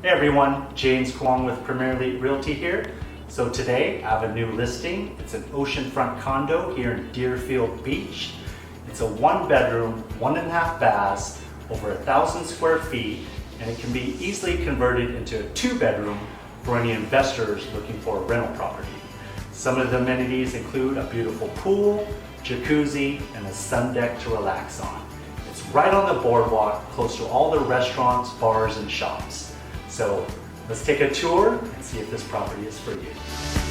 Hey everyone, James Kwong with Realty here. So today I have a new listing. It's an oceanfront condo here in Deerfield Beach. It's a 1-bedroom, 1.5 baths, over 1,000 square feet, and it can be easily converted into a 2-bedroom for any investors looking for a rental property. Some of the amenities include a beautiful pool, jacuzzi, and a sun deck to relax on. It's right on the boardwalk, close to all the restaurants, bars, and shops. So let's take a tour and see if this property is for you.